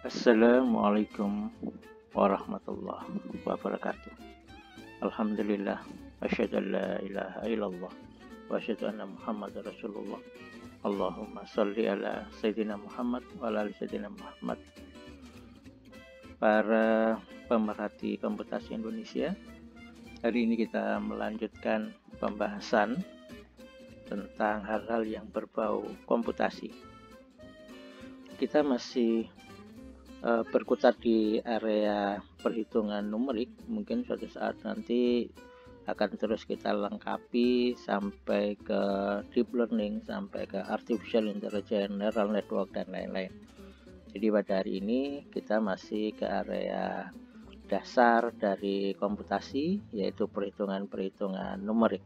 Assalamualaikum warahmatullahi wabarakatuh. Alhamdulillah, asyhadu an la ilaha illallah wa asyhadu anna Muhammadar Rasulullah. Allahumma sholli ala Sayyidina Muhammad wa ala ali Sayyidina Muhammad. Para pemerhati komputasi Indonesia, hari ini kita melanjutkan pembahasan tentang hal-hal yang berbau komputasi. Kita masih berkutat di area perhitungan numerik. Mungkin suatu saat nanti akan terus kita lengkapi sampai ke deep learning, sampai ke artificial intelligence, neural network, dan lain-lain. Jadi pada hari ini kita masih ke area dasar dari komputasi, yaitu perhitungan-perhitungan numerik.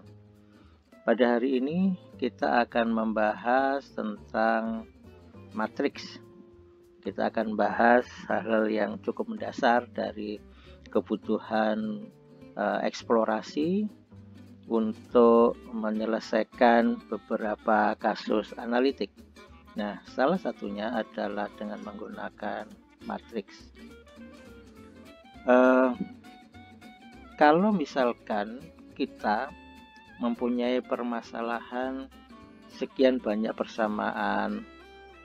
Pada hari ini kita akan membahas tentang matriks. Kita akan bahas hal-hal yang cukup mendasar dari kebutuhan eksplorasi untuk menyelesaikan beberapa kasus analitik. Nah, salah satunya adalah dengan menggunakan matriks. Kalau misalkan kita mempunyai permasalahan sekian banyak persamaan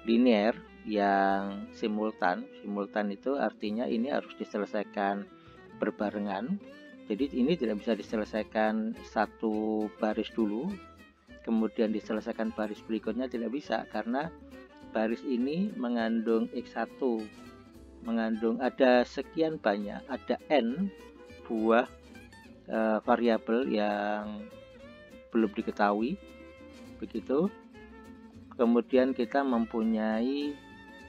linear yang simultan itu artinya ini harus diselesaikan berbarengan. Jadi ini tidak bisa diselesaikan satu baris dulu kemudian diselesaikan baris berikutnya, tidak bisa, karena baris ini mengandung X1, mengandung ada sekian banyak, ada N buah variabel yang belum diketahui, begitu. Kemudian kita mempunyai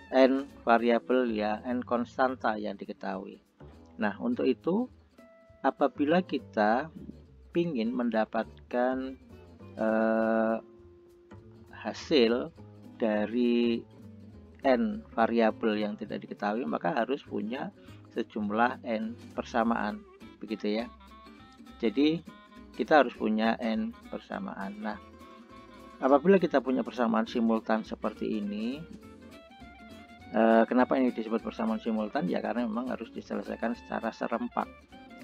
N variabel ya, N konstanta yang diketahui. Nah, untuk itu apabila kita ingin mendapatkan hasil dari N variabel yang tidak diketahui, maka harus punya sejumlah N persamaan, begitu ya. Jadi kita harus punya N persamaan. Nah, apabila kita punya persamaan simultan seperti ini, kenapa ini disebut persamaan simultan? Ya karena memang harus diselesaikan secara serempak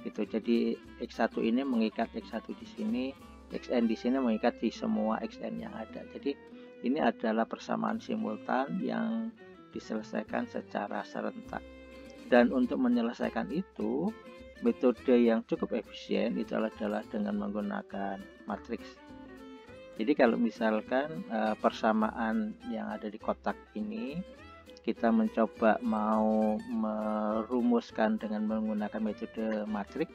gitu. Jadi X1 ini mengikat X1 di sini, Xn di sini mengikat di semua Xn yang ada. Jadi ini adalah persamaan simultan yang diselesaikan secara serentak. Dan untuk menyelesaikan itu, metode yang cukup efisien itu adalah dengan menggunakan matriks. Jadi kalau misalkan persamaan yang ada di kotak ini kita mencoba mau merumuskan dengan menggunakan metode matriks,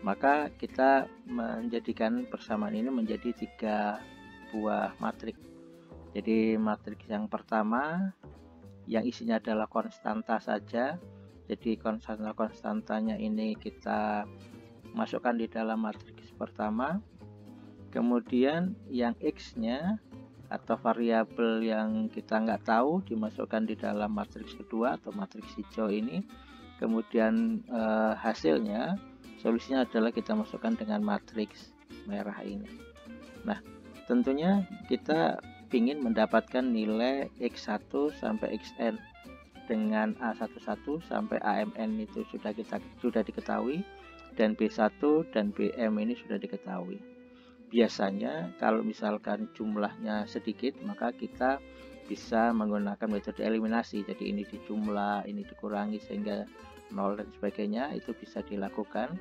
maka kita menjadikan persamaan ini menjadi 3 buah matriks. Jadi matriks yang pertama yang isinya adalah konstanta saja. Jadi konstantanya ini kita masukkan di dalam matriks pertama. Kemudian yang X-nya atau variabel yang kita nggak tahu dimasukkan di dalam matriks kedua atau matriks hijau ini. Kemudian hasilnya, solusinya adalah kita masukkan dengan matriks merah ini. Nah, tentunya kita ingin mendapatkan nilai X1 sampai Xn dengan A11 sampai AMN itu sudah diketahui, dan B1 dan BM ini sudah diketahui. Biasanya kalau misalkan jumlahnya sedikit, maka kita bisa menggunakan metode eliminasi. Jadi ini dijumlah, ini dikurangi sehingga 0 dan sebagainya, itu bisa dilakukan.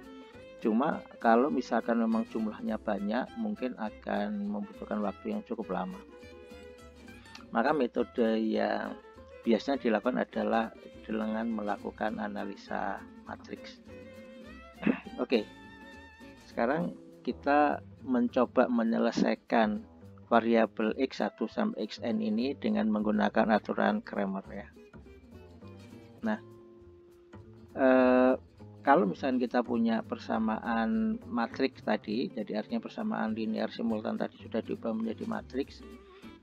Cuma kalau misalkan memang jumlahnya banyak, mungkin akan membutuhkan waktu yang cukup lama. Maka metode yang biasanya dilakukan adalah dengan melakukan analisa matriks. Oke, sekarang kita mencoba menyelesaikan variabel X1 sampai Xn ini dengan menggunakan aturan Cramer ya. Nah, kalau misalnya kita punya persamaan matriks tadi, jadi artinya persamaan linear simultan tadi sudah diubah menjadi matriks,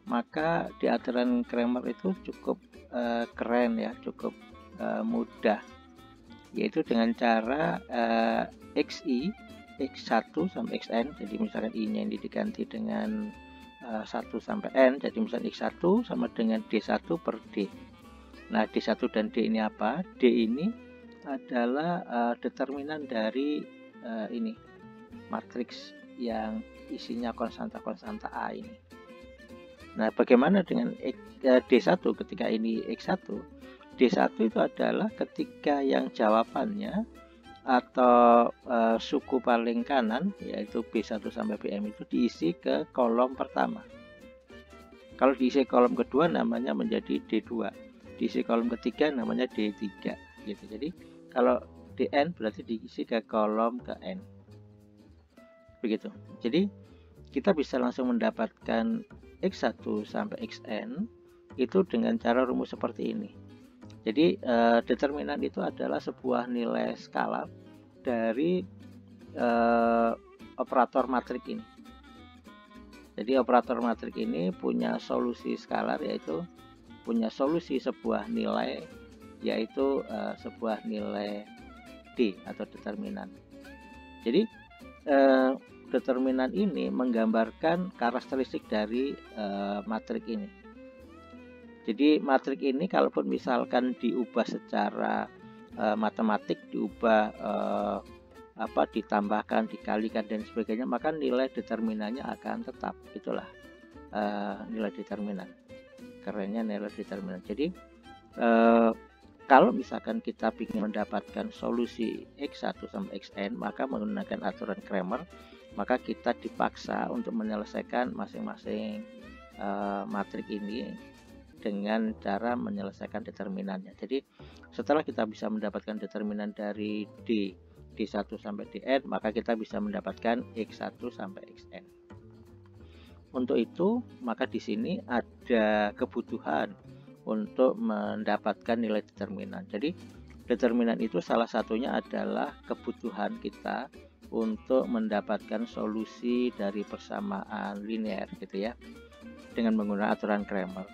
maka di aturan Cramer itu cukup keren ya, cukup mudah, yaitu dengan cara XI X1 sampai Xn. Jadi misalkan I-nya ini diganti dengan 1 sampai N, jadi misalkan X1 sama dengan D1 per D. Nah, D1 dan D ini apa? D ini adalah determinan dari ini matriks yang isinya konstanta-konstanta A ini. Nah, bagaimana dengan D1 ketika ini X1? D1 itu adalah ketika yang jawabannya atau suku paling kanan, yaitu B1 sampai Bm itu diisi ke kolom pertama. Kalau diisi kolom kedua namanya menjadi D2. Diisi kolom ketiga namanya D3 gitu. Jadi kalau Dn berarti diisi ke kolom ke n. Begitu. Jadi kita bisa langsung mendapatkan X1 sampai Xn itu dengan cara rumus seperti ini. Jadi determinan itu adalah sebuah nilai skalar dari operator matrik ini. Jadi operator matrik ini punya solusi skalar, yaitu punya solusi sebuah nilai, yaitu sebuah nilai D atau determinan. Jadi determinan ini menggambarkan karakteristik dari matrik ini. Jadi matrik ini kalaupun misalkan diubah secara matematik, diubah ditambahkan, dikalikan dan sebagainya, maka nilai determinannya akan tetap. Itulah nilai determinan. Kerennya nilai determinan. Jadi kalau misalkan kita ingin mendapatkan solusi X1 sampai Xn, maka menggunakan aturan Cramer, maka kita dipaksa untuk menyelesaikan masing-masing matrik ini dengan cara menyelesaikan determinannya. Jadi setelah kita bisa mendapatkan determinan dari D1 sampai Dn, maka kita bisa mendapatkan X1 sampai Xn. Untuk itu, maka di sini ada kebutuhan untuk mendapatkan nilai determinan. Jadi determinan itu salah satunya adalah kebutuhan kita untuk mendapatkan solusi dari persamaan linear gitu ya, dengan menggunakan aturan Cramer.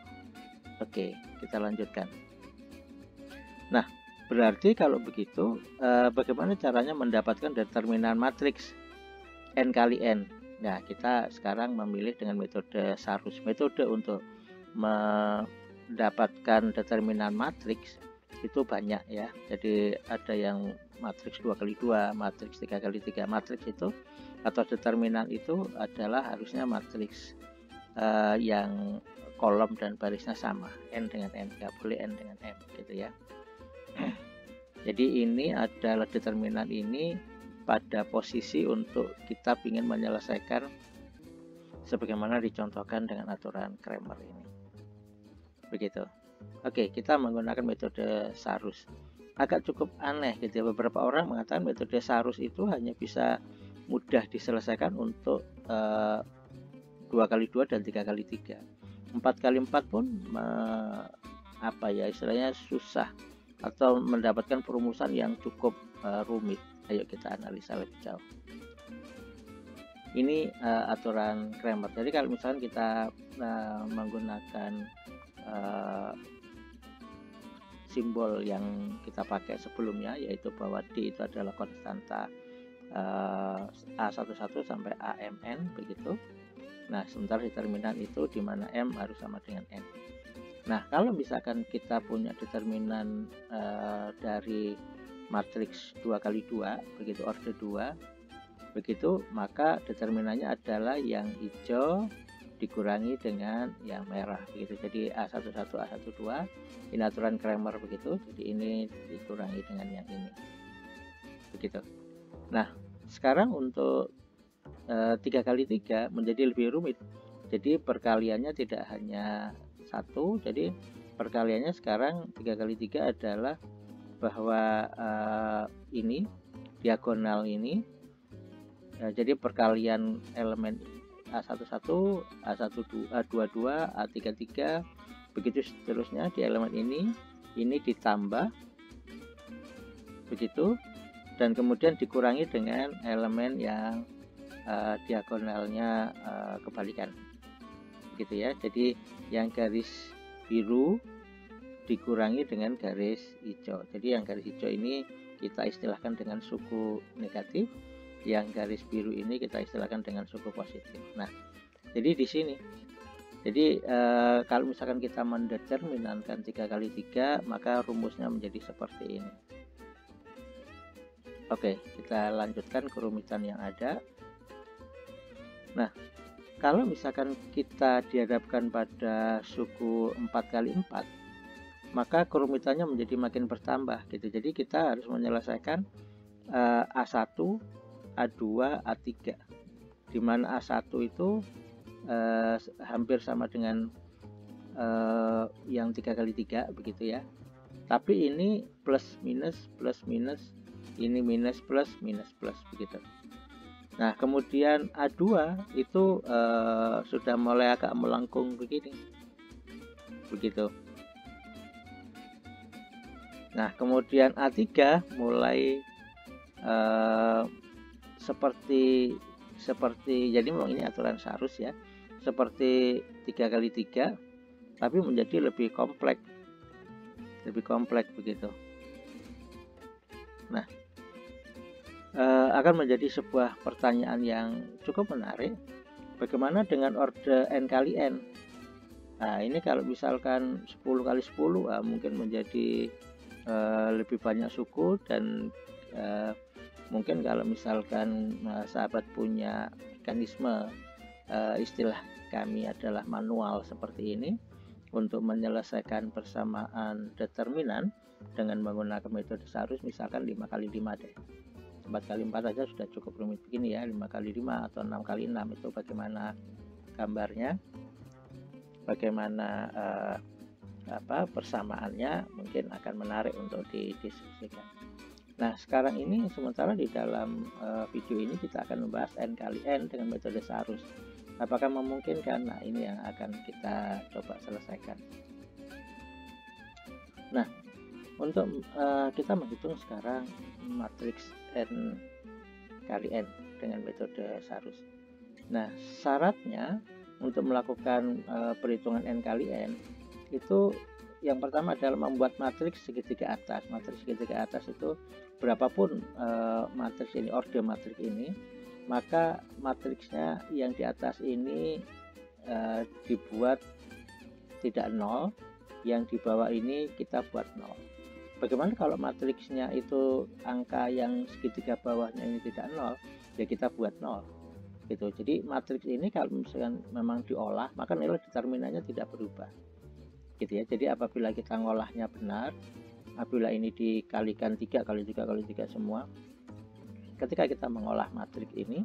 Oke, kita lanjutkan. Nah, berarti kalau begitu bagaimana caranya mendapatkan determinan matriks n kali n? Nah, kita sekarang memilih dengan metode Sarus. Metode untuk mendapatkan determinan matriks itu banyak ya. Jadi ada yang matriks 2x2, matriks 3x3. Matriks itu atau determinan itu adalah harusnya matriks yang kolom dan barisnya sama, n dengan n, nggak boleh n dengan m gitu ya. Jadi ini adalah determinan ini pada posisi untuk kita ingin menyelesaikan sebagaimana dicontohkan dengan aturan Cramer ini. Begitu. Oke, kita menggunakan metode Sarus. Agak cukup aneh gitu ya. Beberapa orang mengatakan metode Sarus itu hanya bisa mudah diselesaikan untuk 2x2 dan 3x3. 4x4 pun istilahnya susah atau mendapatkan perumusan yang cukup rumit. Ayo kita analisa lebih jauh. Ini aturan Cramer. Jadi kalau misalkan kita menggunakan simbol yang kita pakai sebelumnya, yaitu bahwa D itu adalah konstanta A11 sampai AMN begitu. Nah, sementara determinan itu di mana M harus sama dengan N. Nah, kalau misalkan kita punya determinan dari matriks 2x2, begitu order 2, begitu, maka determinannya adalah yang hijau dikurangi dengan yang merah, begitu. Jadi A11, A12, ini aturan Cramer begitu, jadi ini dikurangi dengan yang ini, begitu. Nah, sekarang untuk 3x3 menjadi lebih rumit. Jadi perkaliannya tidak hanya 1, jadi perkaliannya sekarang 3x3 adalah bahwa ini diagonal ini, jadi perkalian elemen A11, A12, A22, A33 begitu seterusnya di elemen ini ditambah begitu, dan kemudian dikurangi dengan elemen yang diagonalnya kebalikan gitu ya. Jadi yang garis biru dikurangi dengan garis hijau. Jadi yang garis hijau ini kita istilahkan dengan suku negatif, yang garis biru ini kita istilahkan dengan suku positif. Nah, jadi di sini Jadi kalau misalkan kita mendeterminankan 3 kali 3, maka rumusnya menjadi seperti ini. Oke, kita lanjutkan kerumitan yang ada. Nah, kalau misalkan kita dihadapkan pada suku 4 kali 4, maka kerumitannya menjadi makin bertambah gitu. Jadi kita harus menyelesaikan A1, A2, A3, di mana A1 itu hampir sama dengan yang 3 kali 3 begitu ya. Tapi ini plus minus, ini minus plus begitu. Nah, kemudian A2 itu sudah mulai agak melengkung begini, begitu. Nah, kemudian A3 mulai seperti jadi memang ini aturan Sarus ya, seperti 3 kali 3, tapi menjadi lebih kompleks begitu. Nah, akan menjadi sebuah pertanyaan yang cukup menarik. Bagaimana dengan orde n kali n? Nah, ini kalau misalkan 10 kali 10 mungkin menjadi lebih banyak suku, dan mungkin kalau misalkan sahabat punya mekanisme, istilah kami adalah manual seperti ini, untuk menyelesaikan persamaan determinan dengan menggunakan metode Sarus, misalkan 5 kali 5 deh. 4 kali 4 saja sudah cukup rumit begini ya. 5 kali 5 atau 6 kali 6 itu bagaimana gambarnya, bagaimana persamaannya, mungkin akan menarik untuk didiskusikan. Nah, sekarang ini sementara di dalam video ini kita akan membahas n kali n dengan metode Sarus. Apakah memungkinkan? Nah, ini yang akan kita coba selesaikan. Nah, untuk kita menghitung sekarang matriks n kali n dengan metode Sarus. Nah, syaratnya untuk melakukan perhitungan n kali n itu yang pertama adalah membuat matriks segitiga atas. Matriks segitiga atas itu berapapun matriks ini, orde matriks ini, maka matriksnya yang di atas ini dibuat tidak 0, yang di bawah ini kita buat 0. Bagaimana kalau matriksnya itu angka yang segitiga bawahnya ini tidak 0, ya kita buat 0 gitu. Jadi matriks ini kalau misalkan memang diolah, maka nilai determinannya tidak berubah gitu ya. Jadi apabila kita ngolahnya benar, apabila ini dikalikan 3 kali 3 kali 3 semua, ketika kita mengolah matriks ini,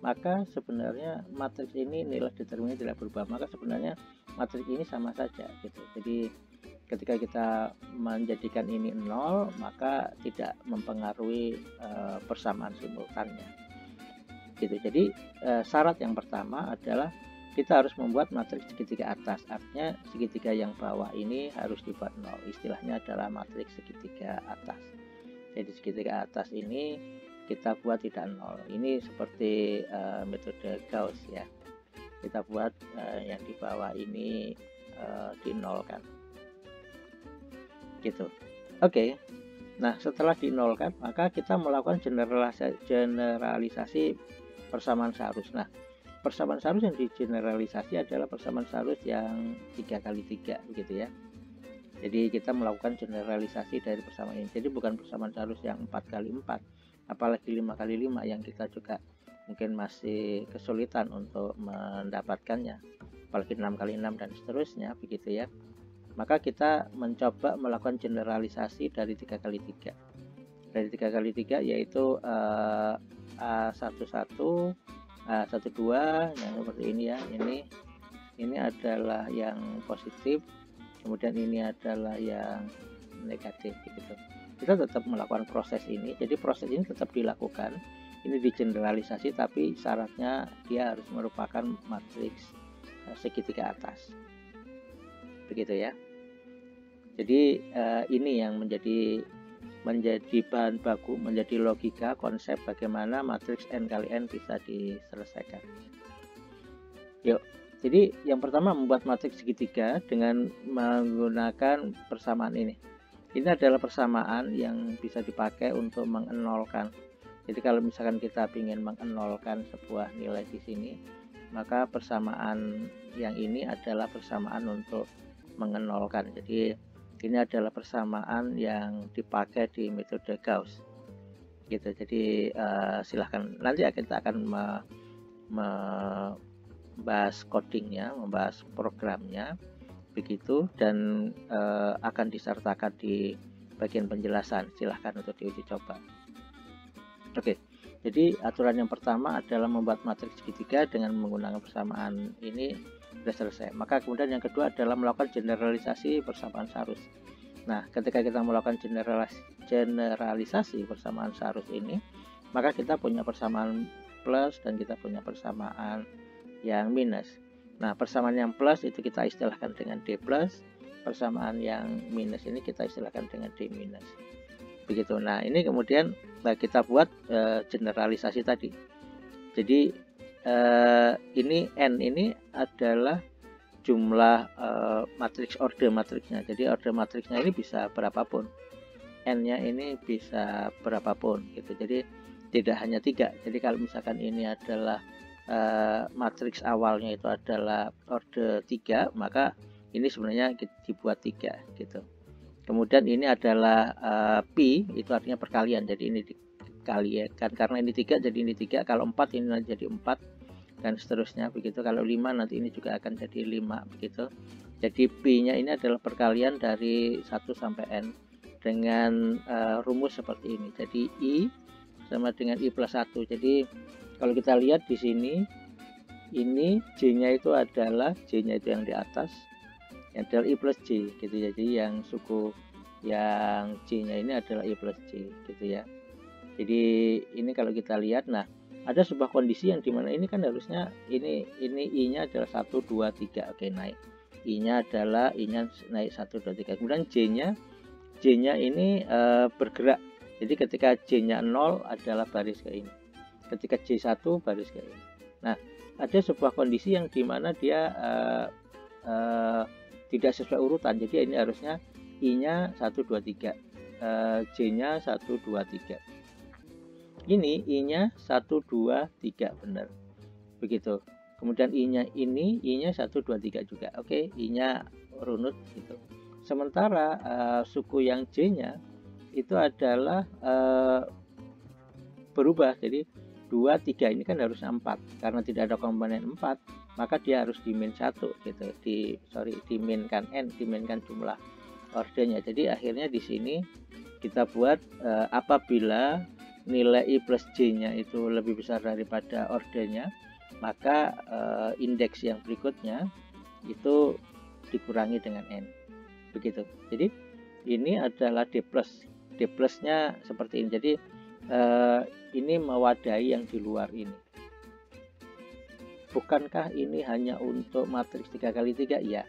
maka sebenarnya matriks ini nilai determinannya tidak berubah, maka sebenarnya matriks ini sama saja gitu. Jadi ketika kita menjadikan ini 0, maka tidak mempengaruhi persamaan simultannya gitu. Jadi syarat yang pertama adalah kita harus membuat matriks segitiga atas, artinya segitiga yang bawah ini harus dibuat 0. Istilahnya adalah matriks segitiga atas. Jadi segitiga atas ini kita buat tidak 0. Ini seperti metode Gauss ya. Kita buat yang di bawah ini dinolkan gitu. Oke. Nah, setelah dinolkan, maka kita melakukan generalisasi persamaan Sarus. Nah, persamaan Sarus yang digeneralisasi adalah persamaan Sarus yang 3 kali 3 begitu ya. Jadi kita melakukan generalisasi dari persamaan ini. Jadi bukan persamaan Sarus yang 4 kali 4, apalagi 5 kali 5 yang kita juga mungkin masih kesulitan untuk mendapatkannya, apalagi 6 kali 6 dan seterusnya begitu ya. Maka kita mencoba melakukan generalisasi dari 3 kali 3. Dari 3 kali 3 yaitu A11, A12 yang seperti ini ya. Ini adalah yang positif, kemudian ini adalah yang negatif begitu. Kita tetap melakukan proses ini. Jadi proses ini tetap dilakukan. Ini digeneralisasi, tapi syaratnya dia harus merupakan matriks segitiga atas. Begitu ya. Jadi ini yang menjadi bahan baku, menjadi logika konsep bagaimana matriks n kali n bisa diselesaikan. Yuk, jadi yang pertama membuat matriks segitiga dengan menggunakan persamaan ini. Ini adalah persamaan yang bisa dipakai untuk mengenolkan. Jadi kalau misalkan kita ingin mengenolkan sebuah nilai di sini, maka persamaan yang ini adalah persamaan untuk mengenolkan. Jadi ini adalah persamaan yang dipakai di metode Gauss gitu. Jadi silahkan nanti kita akan membahas codingnya, membahas programnya begitu, dan akan disertakan di bagian penjelasan. Silahkan untuk diuji coba. Oke, jadi aturan yang pertama adalah membuat matriks segitiga dengan menggunakan persamaan ini sudah selesai. Maka kemudian yang kedua adalah melakukan generalisasi persamaan Sarus. Nah, ketika kita melakukan generalisasi persamaan Sarus ini, maka kita punya persamaan plus dan kita punya persamaan yang minus. Nah, persamaan yang plus itu kita istilahkan dengan D plus, persamaan yang minus ini kita istilahkan dengan D minus. Begitu. Nah, ini kemudian kita buat generalisasi tadi. Jadi ini N ini adalah jumlah matriks order matriksnya. Jadi order matriksnya ini bisa berapapun. N-nya ini bisa berapapun gitu. Jadi tidak hanya 3. Jadi kalau misalkan ini adalah matriks awalnya itu adalah order 3, maka ini sebenarnya dibuat 3 gitu. Kemudian ini adalah pi, itu artinya perkalian. Jadi ini dikalikan karena ini 3 jadi ini 3. Kalau 4 ini nanti jadi 4 dan seterusnya begitu. Kalau 5 nanti ini juga akan jadi 5 begitu. Jadi pi-nya ini adalah perkalian dari 1 sampai n dengan rumus seperti ini. Jadi i sama dengan i plus 1. Jadi kalau kita lihat di sini, ini j-nya itu adalah j-nya itu yang di atas, yang adalah i plus j gitu ya. Jadi yang suku yang j-nya ini adalah i plus j gitu ya. Jadi ini kalau kita lihat, nah ada sebuah kondisi yang dimana ini kan harusnya ini i-nya adalah 1 2 3. Oke, naik. I-nya adalah i-nya naik 1 2 3. Kemudian j-nya ini bergerak. Jadi ketika j-nya 0 adalah baris ke ini. Ketika j1 baris ke ini. Nah, ada sebuah kondisi yang dimana dia tidak sesuai urutan. Jadi ini harusnya i-nya 1 2 3, j-nya 1 2 3. Ini i-nya 1 2 3 benar. Begitu. Kemudian i-nya 1 2 3 juga. Oke, i-nya runut gitu. Sementara suku yang j-nya itu adalah berubah. Jadi 2 3 ini kan harusnya 4. Karena tidak ada komponen 4, maka dia harus di-min 1 gitu. Diminkan n, diminkan jumlah ordernya. Jadi akhirnya di sini kita buat apabila nilai i plus j-nya itu lebih besar daripada ordernya, maka indeks yang berikutnya itu dikurangi dengan n. Begitu. Jadi ini adalah D plus. D plusnya seperti ini. Jadi ini mewadahi yang di luar ini. Bukankah ini hanya untuk matriks 3x3? Ya.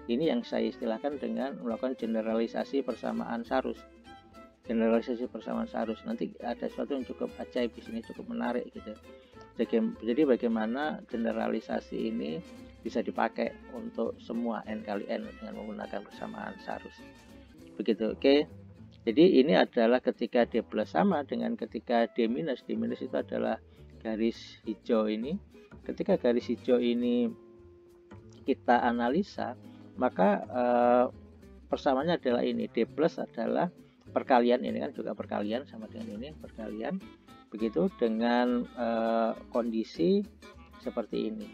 Ini yang saya istilahkan dengan melakukan generalisasi persamaan Sarus. Generalisasi persamaan Sarus. Nanti ada sesuatu yang cukup ajaib di sini, cukup menarik gitu. Jadi bagaimana generalisasi ini bisa dipakai untuk semua n kali n dengan menggunakan persamaan Sarus. Begitu. Oke. Jadi ini adalah ketika D plus sama dengan ketika D minus. D minus itu adalah garis hijau ini. Ketika garis hijau ini kita analisa, maka persamaannya adalah ini. D plus adalah perkalian, ini kan juga perkalian sama dengan ini, perkalian. Begitu dengan kondisi seperti ini.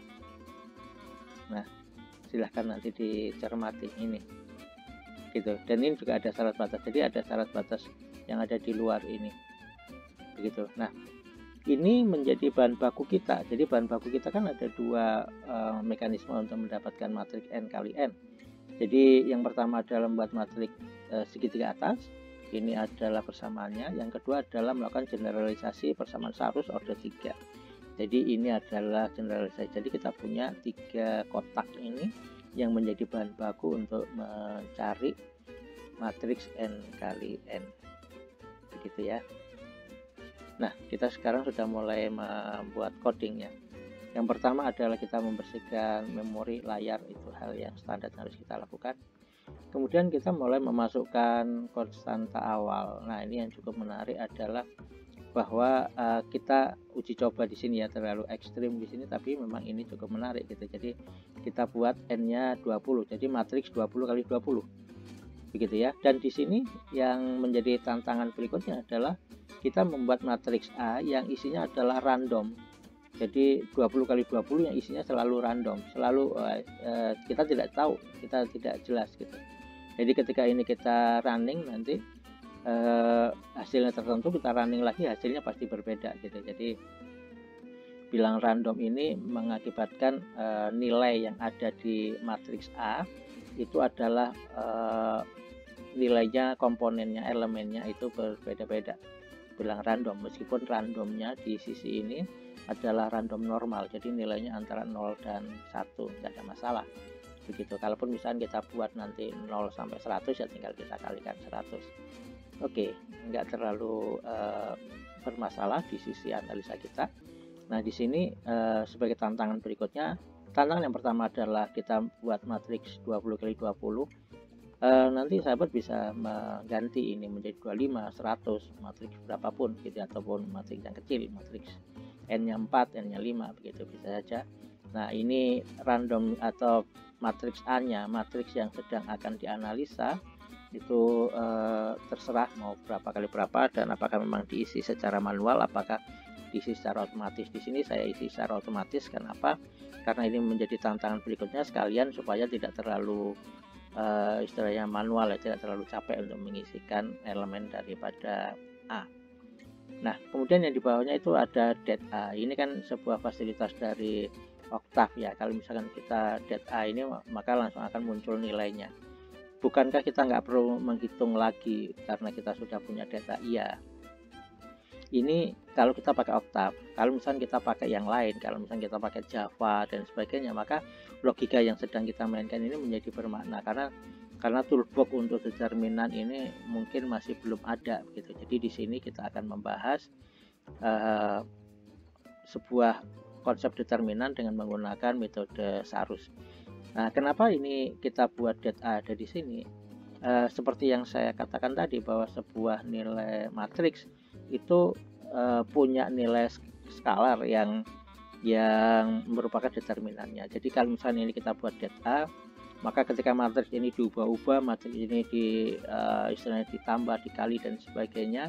Nah, silahkan nanti dicermati ini. Gitu. Dan ini juga ada syarat batas. Jadi ada syarat batas yang ada di luar ini. Begitu. Nah, ini menjadi bahan baku kita. Jadi bahan baku kita kan ada dua mekanisme untuk mendapatkan matriks n kali n. Jadi yang pertama adalah membuat matriks segitiga atas. Ini adalah persamaannya. Yang kedua adalah melakukan generalisasi persamaan Sarus order 3. Jadi ini adalah generalisasi. Jadi kita punya 3 kotak ini yang menjadi bahan baku untuk mencari matriks n kali n. Begitu ya. Nah, kita sekarang sudah mulai membuat codingnya. Yang pertama adalah kita membersihkan memori layar, itu hal yang standar harus kita lakukan. Kemudian kita mulai memasukkan konstanta awal. Nah, ini yang cukup menarik adalah bahwa kita uji coba di sini ya, terlalu ekstrim di sini, tapi memang ini cukup menarik gitu. Jadi kita buat n-nya 20, jadi matriks 20 kali 20 begitu ya. Dan di sini yang menjadi tantangan berikutnya adalah kita membuat matriks A yang isinya adalah random. Jadi 20 kali 20 yang isinya selalu random, selalu kita tidak tahu, kita tidak jelas gitu. Jadi ketika ini kita running, nanti hasilnya tertentu, kita running lagi, hasilnya pasti berbeda gitu. Jadi bilang random ini mengakibatkan nilai yang ada di matriks A itu adalah nilainya, komponennya, elemennya itu berbeda-beda. Bilang random, meskipun randomnya di sisi ini adalah random normal, jadi nilainya antara 0 dan 1, tidak ada masalah begitu. Kalaupun misalnya kita buat nanti 0 sampai 100, ya tinggal kita kalikan 100. Oke, nggak terlalu bermasalah di sisi analisa kita. Nah, di sini sebagai tantangan berikutnya, tantangan yang pertama adalah kita buat matriks 20 kali 20. Nanti sahabat bisa mengganti ini menjadi 25, 100, matriks berapapun gitu, ataupun matriks yang kecil, matriks n-nya 4, n-nya 5 begitu, bisa saja. Nah, ini random atau matriks A-nya, matriks yang sedang akan dianalisa itu terserah mau berapa kali berapa, dan apakah memang diisi secara manual, apakah diisi secara otomatis. Di sini saya isi secara otomatis. Kenapa? Karena ini menjadi tantangan berikutnya, sekalian supaya tidak terlalu istilahnya manual ya, tidak terlalu capek untuk mengisikan elemen daripada A. Nah, kemudian yang di bawahnya itu ada det A. Ini kan sebuah fasilitas dari Octave ya. Kalau misalkan kita det A ini, maka langsung akan muncul nilainya. Bukankah kita nggak perlu menghitung lagi karena kita sudah punya det A? Iya. Ini kalau kita pakai Octave. Kalau misalkan kita pakai yang lain, kalau misalkan kita pakai Java dan sebagainya, maka logika yang sedang kita mainkan ini menjadi bermakna, karena toolbox untuk determinan ini mungkin masih belum ada gitu. Jadi di sini kita akan membahas sebuah konsep determinan dengan menggunakan metode Sarus. Nah, kenapa ini kita buat det A ada di sini? Seperti yang saya katakan tadi, bahwa sebuah nilai matriks itu punya nilai skalar yang merupakan determinannya. Jadi kalau misalnya ini kita buat det A, maka ketika matriks ini diubah-ubah, matriks ini istilahnya ditambah, dikali dan sebagainya,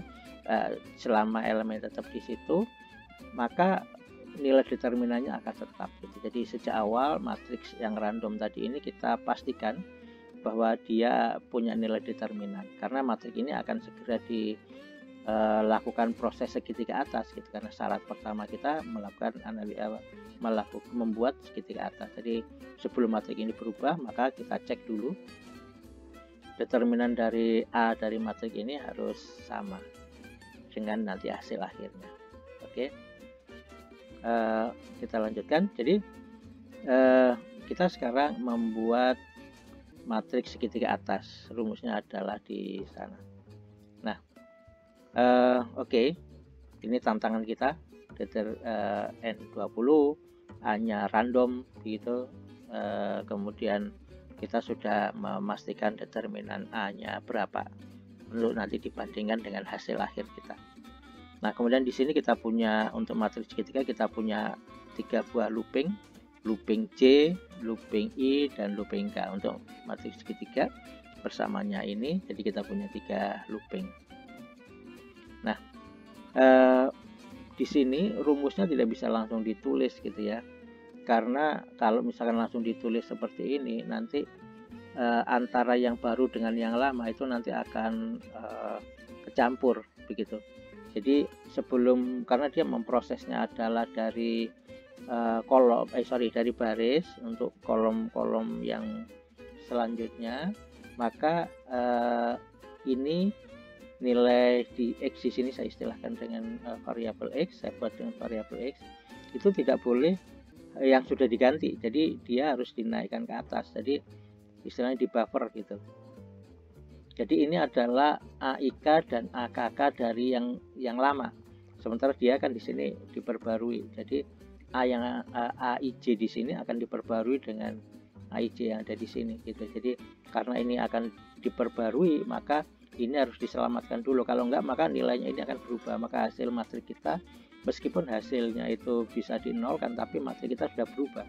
selama elemen tetap di situ, maka nilai determinannya akan tetap gitu. Jadi sejak awal matriks yang random tadi ini kita pastikan bahwa dia punya nilai determinan, karena matriks ini akan segera dilakukan proses segitiga atas gitu, karena syarat pertama kita melakukan membuat segitiga atas. Jadi sebelum matriks ini berubah, maka kita cek dulu determinan dari A dari matriks ini harus sama dengan nanti hasil akhirnya. Oke, kita lanjutkan. Jadi kita sekarang membuat matriks segitiga atas. Rumusnya adalah di sana. Nah, oke, ini tantangan kita. N20, A-nya random gitu. Kemudian kita sudah memastikan determinan A-nya berapa untuk nanti dibandingkan dengan hasil akhir kita. Nah, kemudian di sini kita punya, untuk matriks segitiga kita punya 3 buah looping J, looping I, dan looping K untuk matriks segitiga bersamanya ini. Jadi kita punya 3 looping. Nah, di sini rumusnya tidak bisa langsung ditulis gitu ya, karena kalau misalkan langsung ditulis seperti ini, nanti antara yang baru dengan yang lama itu nanti akan kecampur begitu. Jadi karena dia memprosesnya adalah dari dari baris untuk kolom-kolom yang selanjutnya, maka ini nilai di X di sini saya istilahkan dengan variabel X, saya buat dengan variabel X, itu tidak boleh yang sudah diganti, jadi dia harus dinaikkan ke atas, jadi istilahnya di buffer gitu. Jadi ini adalah AIK dan AKK dari yang lama, sementara dia kan di sini diperbarui. Jadi AIJ di sini akan diperbarui dengan AIJ yang ada di sini gitu. Jadi karena ini akan diperbarui, maka ini harus diselamatkan dulu, kalau enggak maka nilainya ini akan berubah, maka hasil matrik kita meskipun hasilnya itu bisa dinolkan tapi matrik kita sudah berubah,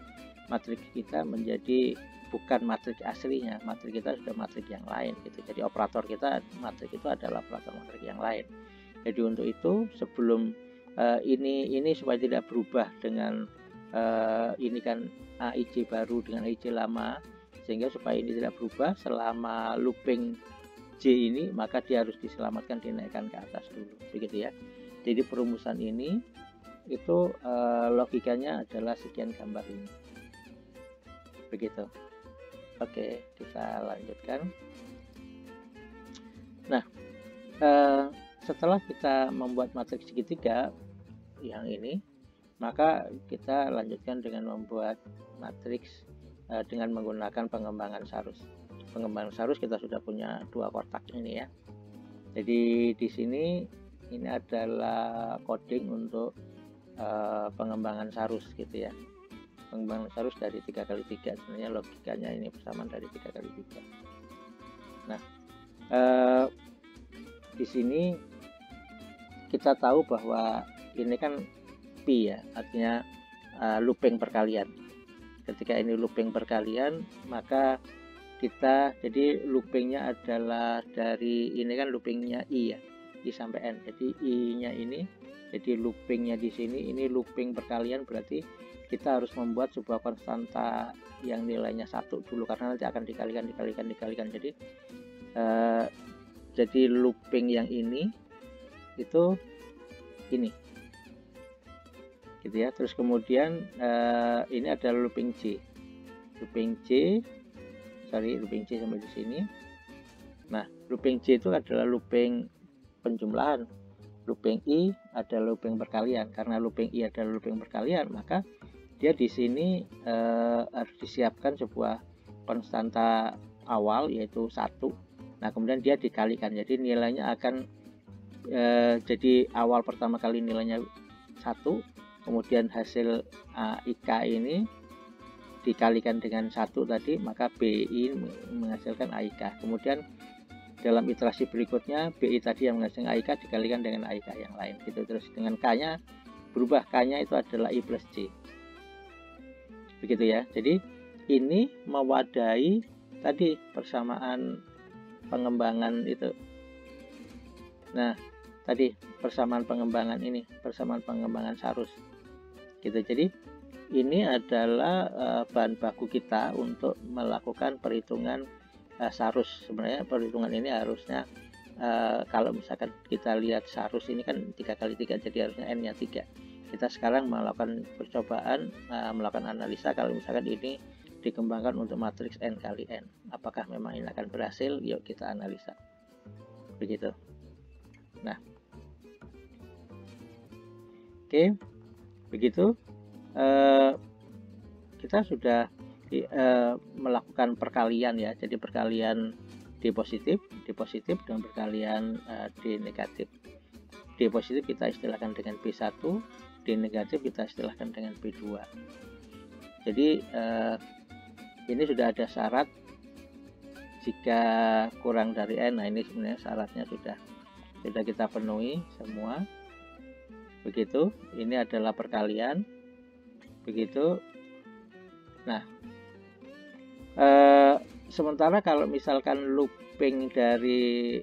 matrik kita menjadi bukan matrik aslinya, matrik kita sudah matrik yang lain gitu. Jadi operator kita matrik itu adalah operator matrik yang lain. Jadi untuk itu sebelum ini supaya tidak berubah dengan ini kan AIJ baru dengan AIJ lama, sehingga supaya ini tidak berubah selama looping J ini, maka dia harus diselamatkan, dinaikkan ke atas dulu, begitu ya. Jadi perumusan ini itu logikanya adalah sekian gambar ini, begitu. Oke, kita lanjutkan. Nah, setelah kita membuat matriks segitiga yang ini, maka kita lanjutkan dengan membuat matriks dengan menggunakan pengembangan Sarus. Pengembangan Sarus kita sudah punya dua kotak ini ya. Jadi di sini ini adalah coding untuk pengembangan Sarus gitu ya. Pengembangan Sarus dari 3x3, sebenarnya logikanya ini persamaan dari 3x3. Nah, di sini kita tahu bahwa ini kan pi ya, artinya looping perkalian. Ketika ini looping perkalian, maka kita jadi loopingnya adalah dari ini kan loopingnya i ya, i sampai n. Jadi i-nya ini, jadi loopingnya di sini ini looping perkalian, berarti kita harus membuat sebuah konstanta yang nilainya 1 dulu, karena nanti akan dikalikan. Jadi looping yang ini itu ini gitu ya. Terus kemudian ini adalah looping C sampai di sini. Nah, looping C itu adalah looping penjumlahan, looping I adalah looping perkalian. Karena looping I adalah looping perkalian, maka dia di sini harus disiapkan sebuah konstanta awal yaitu 1. Nah, kemudian dia dikalikan, jadi nilainya akan jadi awal pertama kali nilainya 1, kemudian hasil IK ini dikalikan dengan 1 tadi, maka BI menghasilkan AIK. Kemudian dalam iterasi berikutnya BI tadi yang menghasilkan AIK dikalikan dengan AIK yang lain gitu. Terus dengan K-nya berubah, K-nya itu adalah I plus J, begitu ya. Jadi ini mewadahi tadi persamaan pengembangan itu. Nah, tadi persamaan pengembangan ini, persamaan pengembangan Sarus gitu. Jadi ini adalah bahan baku kita untuk melakukan perhitungan Sarus. Sebenarnya perhitungan ini harusnya kalau misalkan kita lihat Sarus ini kan 3x3, jadi harusnya n-nya 3. Kita sekarang melakukan percobaan, melakukan analisa kalau misalkan ini dikembangkan untuk matriks n kali n, apakah memang ini akan berhasil? Yuk kita analisa, begitu. Nah, oke, begitu kita sudah melakukan perkalian ya. Jadi perkalian D positif dan perkalian D negatif. D positif kita istilahkan dengan B1, D negatif kita istilahkan dengan B2. Jadi ini sudah ada syarat jika kurang dari n. Nah, ini sebenarnya syaratnya sudah kita penuhi semua, begitu. Ini adalah perkalian, begitu. Nah, sementara kalau misalkan looping dari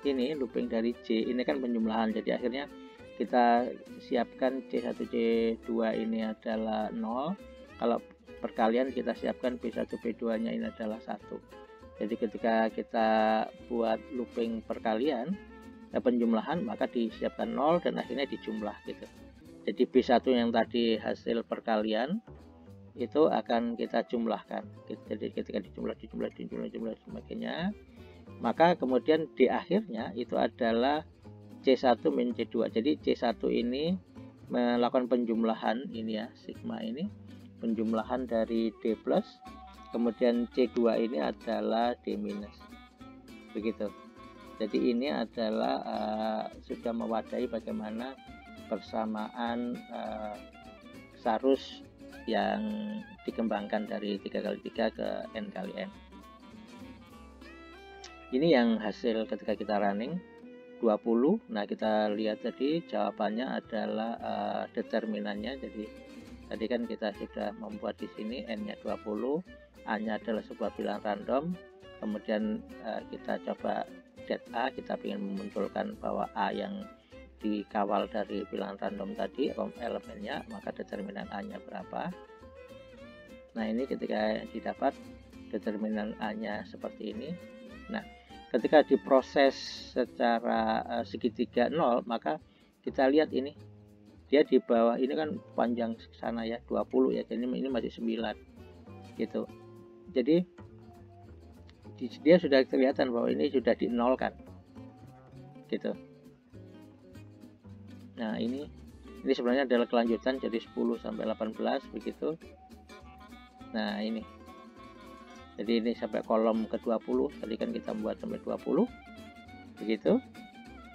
ini, looping dari J ini kan penjumlahan, jadi akhirnya kita siapkan C1 C2 ini adalah 0. Kalau perkalian kita siapkan B1 B2 nya ini adalah 1. Jadi ketika kita buat looping perkalian penjumlahan, maka disiapkan 0 dan akhirnya dijumlah gitu. Jadi B1 yang tadi hasil perkalian itu akan kita jumlahkan. Jadi ketika dijumlah sebagainya, maka kemudian di akhirnya itu adalah C1 min C2. Jadi C1 ini melakukan penjumlahan ini ya, sigma ini penjumlahan dari D plus, kemudian C2 ini adalah D minus, begitu. Jadi ini adalah sudah mewadahi bagaimana persamaan Sarus yang dikembangkan dari 3x3 ke n kali n. Ini yang hasil ketika kita running 20. Nah, kita lihat tadi jawabannya adalah determinannya. Jadi tadi kan kita sudah membuat di sini n-nya 20, a-nya adalah sebuah bilangan random. Kemudian kita coba get a, kita ingin memunculkan bahwa a yang dikawal dari bilangan random tadi elemennya, maka determinan a-nya berapa. Nah, ini ketika didapat determinan a-nya seperti ini. Nah, ketika diproses secara segitiga 0, maka kita lihat ini dia di bawah ini kan panjang sana ya 20 ya, jadi ini masih 9 gitu. Jadi dia sudah kelihatan bahwa ini sudah dinolkan gitu. Nah, ini sebenarnya adalah kelanjutan, jadi 10 sampai 18 begitu. Nah, ini jadi ini sampai kolom ke-20, tadi kan kita buat sampai 20 begitu.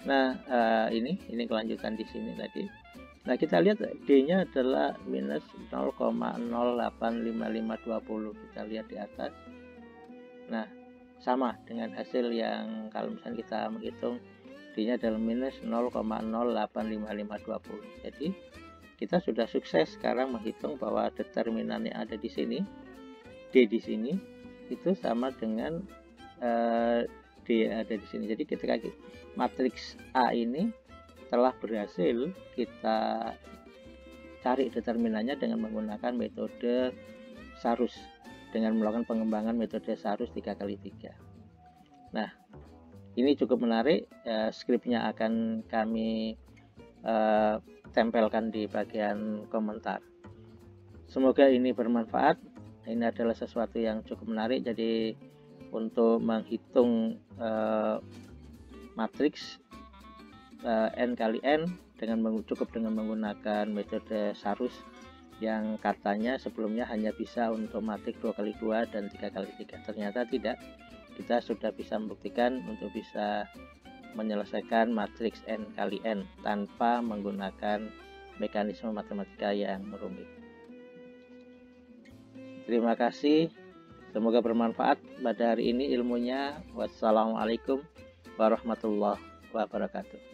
Nah, ini kelanjutan di sini tadi. Nah, kita lihat D-nya adalah minus 0,085520. Kita lihat di atas. Nah, sama dengan hasil yang kalau misalnya kita menghitung D-nya adalah minus 0,085520. Jadi kita sudah sukses sekarang menghitung bahwa determinan yang ada di sini, D di sini, itu sama dengan D yang ada di sini. Jadi ketika matriks A ini telah berhasil kita cari determinannya dengan menggunakan metode Sarus, dengan melakukan pengembangan metode Sarus 3x3. Nah, ini cukup menarik. Skripnya akan kami tempelkan di bagian komentar. Semoga ini bermanfaat. Ini adalah sesuatu yang cukup menarik. Jadi untuk menghitung matriks n kali n cukup dengan menggunakan metode Sarus yang katanya sebelumnya hanya bisa untuk matriks 2x2 dan 3x3. Ternyata tidak. Kita sudah bisa membuktikan untuk bisa menyelesaikan matriks n kali n tanpa menggunakan mekanisme matematika yang rumit. Terima kasih, semoga bermanfaat pada hari ini ilmunya. Wassalamualaikum warahmatullahi wabarakatuh.